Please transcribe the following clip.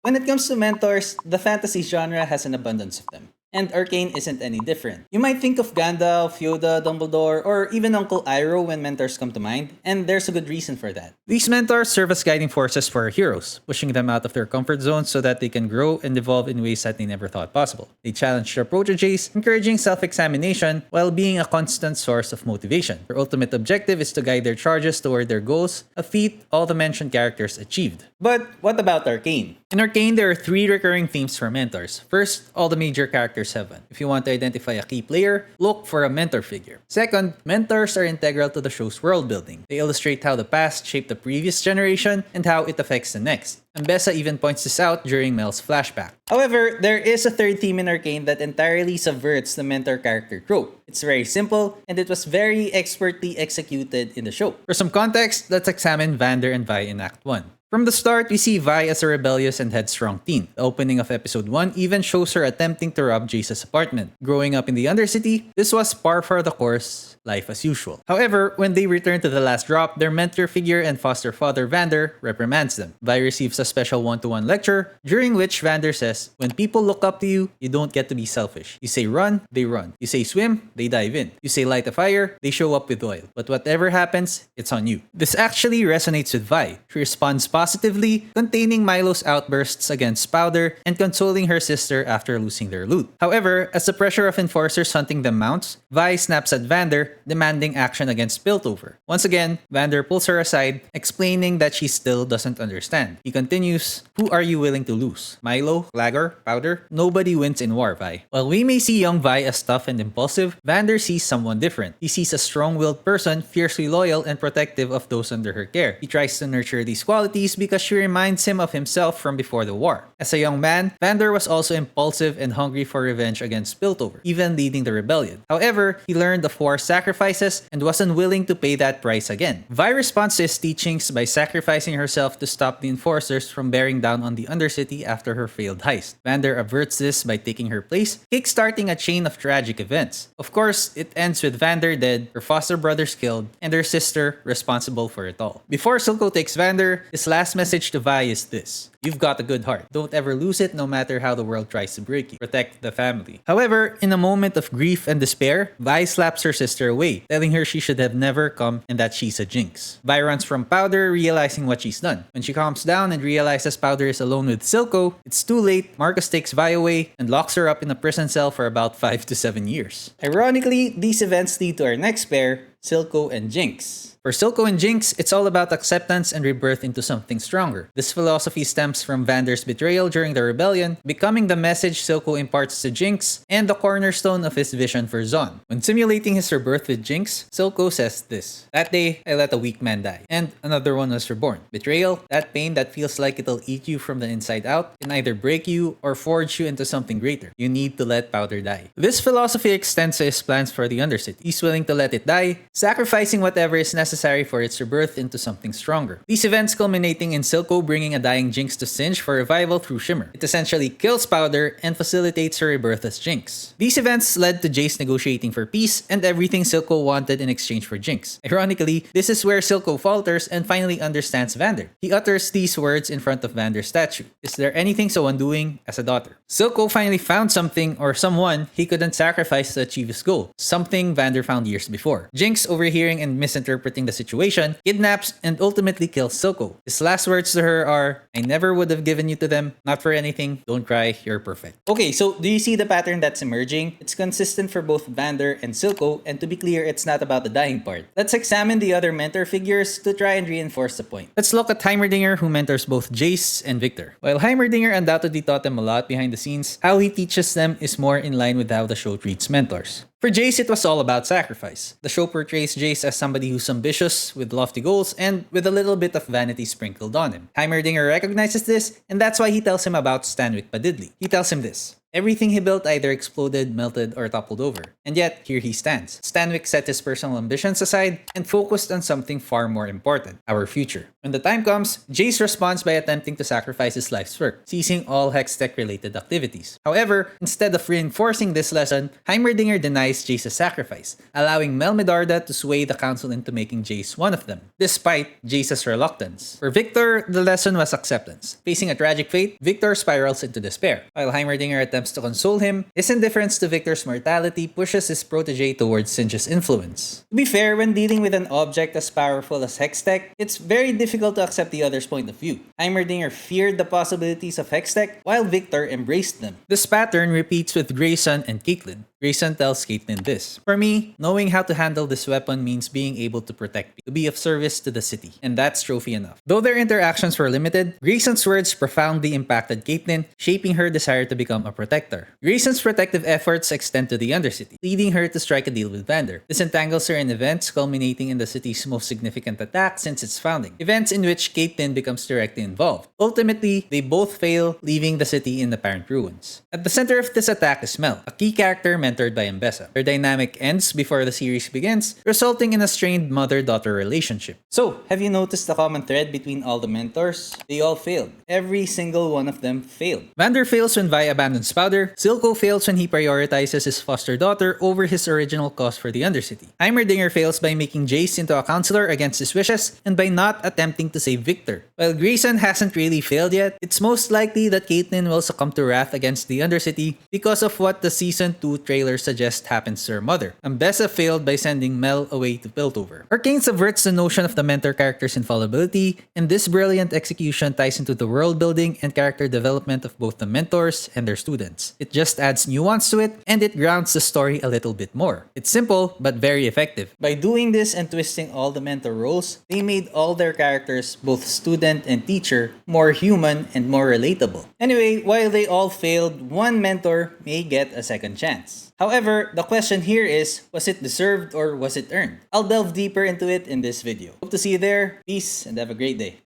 When it comes to mentors, the fantasy genre has an abundance of them. And Arcane isn't any different. You might think of Gandalf, Yoda, Dumbledore, or even Uncle Iroh when mentors come to mind, and there's a good reason for that. These mentors serve as guiding forces for our heroes, pushing them out of their comfort zones so that they can grow and evolve in ways that they never thought possible. They challenge their proteges, encouraging self-examination while being a constant source of motivation. Their ultimate objective is to guide their charges toward their goals, a feat all the mentioned characters achieved. But what about Arcane? In Arcane, there are three recurring themes for mentors. First, all the major characters have one. If you want to identify a key player, look for a mentor figure. Second, mentors are integral to the show's world building. They illustrate how the past shaped the previous generation and how it affects the next. Ambessa even points this out during Mel's flashback. However, there is a third theme in Arcane that entirely subverts the mentor character trope. It's very simple, and it was very expertly executed in the show. For some context, let's examine Vander and Vi in Act 1. From the start, we see Vi as a rebellious and headstrong teen. The opening of episode 1 even shows her attempting to rob Jace's apartment. Growing up in the Undercity, this was par for the course, life as usual. However, when they return to the last drop, their mentor figure and foster father Vander reprimands them. Vi receives a special one-to-one lecture, during which Vander says, "When people look up to you, you don't get to be selfish. You say run, they run. You say swim, they dive in. You say light a fire, they show up with oil. But whatever happens, it's on you." This actually resonates with Vi. She responds positively, containing Milo's outbursts against Powder and consoling her sister after losing their loot. However, as the pressure of enforcers hunting them mounts, Vi snaps at Vander, demanding action against Piltover. Once again, Vander pulls her aside, explaining that she still doesn't understand. He continues, "Who are you willing to lose? Milo? Clagger? Powder? Nobody wins in war, Vi." While we may see young Vi as tough and impulsive, Vander sees someone different. He sees a strong-willed person, fiercely loyal and protective of those under her care. He tries to nurture these qualities because she reminds him of himself from before the war. As a young man, Vander was also impulsive and hungry for revenge against Piltover, even leading the rebellion. However, he learned of war's sacrifices and was unwilling to pay that price again. Vi responds to his teachings by sacrificing herself to stop the enforcers from bearing down on the Undercity after her failed heist. Vander averts this by taking her place, kickstarting a chain of tragic events. Of course, it ends with Vander dead, her foster brothers killed, and her sister responsible for it all. Before Silco takes Vander, his last message to Vi is this: "You've got a good heart. Don't ever lose it no matter how the world tries to break you. Protect the family." However, in a moment of grief and despair, Vi slaps her sister away, telling her she should have never come and that she's a jinx. Vi runs from Powder, realizing what she's done. When she calms down and realizes Powder is alone with Silco, it's too late. Marcus takes Vi away and locks her up in a prison cell for about 5 to 7 years. Ironically, these events lead to our next pair, Silco and Jinx. For Silco and Jinx, it's all about acceptance and rebirth into something stronger. This philosophy stems from Vander's betrayal during the rebellion, becoming the message Silco imparts to Jinx and the cornerstone of his vision for Zon. When simulating his rebirth with Jinx, Silco says this: "That day, I let a weak man die, and another one was reborn. Betrayal, that pain that feels like it'll eat you from the inside out, can either break you or forge you into something greater. You need to let Powder die." This philosophy extends to his plans for the Undercity. He's willing to let it die, sacrificing whatever is necessary for its rebirth into something stronger. These events culminating in Silco bringing a dying Jinx to Singe for revival through Shimmer. It essentially kills Powder and facilitates her rebirth as Jinx. These events led to Jace negotiating for peace and everything Silco wanted in exchange for Jinx. Ironically, this is where Silco falters and finally understands Vander. He utters these words in front of Vander's statue: "Is there anything so undoing as a daughter?" Silco finally found something or someone he couldn't sacrifice to achieve his goal, something Vander found years before. Jinx, overhearing and misinterpreting the situation, kidnaps and ultimately kills Silco. His last words to her are, "I never would have given you to them, not for anything, don't cry, you're perfect." Okay, so do you see the pattern that's emerging? It's consistent for both Vander and Silco, and to be clear, it's not about the dying part. Let's examine the other mentor figures to try and reinforce the point. Let's look at Heimerdinger, who mentors both Jace and Victor. While Heimerdinger undoubtedly taught them a lot behind the scenes, how he teaches them is more in line with how the show treats mentors. For Jace, it was all about sacrifice. The show portrays Jace as somebody who's ambitious, with lofty goals, and with a little bit of vanity sprinkled on him. Heimerdinger recognizes this, and that's why he tells him about Stanwyck Padidley. He tells him this: Everything he built either exploded, melted, or toppled over. And yet, here he stands. Stanwyck set his personal ambitions aside and focused on something far more important, our future. When the time comes, Jace responds by attempting to sacrifice his life's work, ceasing all Hextech-related activities. However, instead of reinforcing this lesson, Heimerdinger denies Jace's sacrifice, allowing Melmedarda to sway the council into making Jace one of them, despite Jace's reluctance. For Victor, the lesson was acceptance. Facing a tragic fate, Victor spirals into despair. While Heimerdinger attempts to console him, his indifference to Victor's mortality pushes his protege towards Singe's influence. To be fair, when dealing with an object as powerful as Hextech, it's very difficult to accept the other's point of view. Heimerdinger feared the possibilities of Hextech, while Victor embraced them. This pattern repeats with Grayson and Caitlyn. Grayson tells Caitlyn this: "For me, knowing how to handle this weapon means being able to protect me, to be of service to the city, and that's trophy enough." Though their interactions were limited, Grayson's words profoundly impacted Caitlyn, shaping her desire to become a protector. Grayson's protective efforts extend to the Undercity, leading her to strike a deal with Vander. This entangles her in events culminating in the city's most significant attack since its founding, events in which Caitlyn becomes directly involved. Ultimately, they both fail, leaving the city in apparent ruins. At the center of this attack is Mel, a key character mentored by Mbessa. Their dynamic ends before the series begins, resulting in a strained mother-daughter relationship. So, have you noticed the common thread between all the mentors? They all failed. Every single one of them failed. Vander fails when Vi abandons Powder, Silco fails when he prioritizes his foster daughter over his original cause for the Undercity. Heimerdinger fails by making Jace into a counselor against his wishes and by not attempting to save Victor. While Grayson hasn't really failed yet, it's most likely that Caitlyn will succumb to wrath against the Undercity because of what the Season 2 trailer suggests happens to her mother. Mbessa failed by sending Mel away to Piltover. Arcane subverts the notion of the mentor character's infallibility, and this brilliant execution ties into the world building and character development of both the mentors and their students. It just adds nuance to it, and it grounds the story a little bit more. It's simple, but very effective. By doing this and twisting all the mentor roles, they made all their characters, both student and teacher, more human and more relatable. Anyway, while they all failed, one mentor may get a second chance. However, the question here is, was it deserved or was it earned? I'll delve deeper into it in this video. Hope to see you there. Peace and have a great day.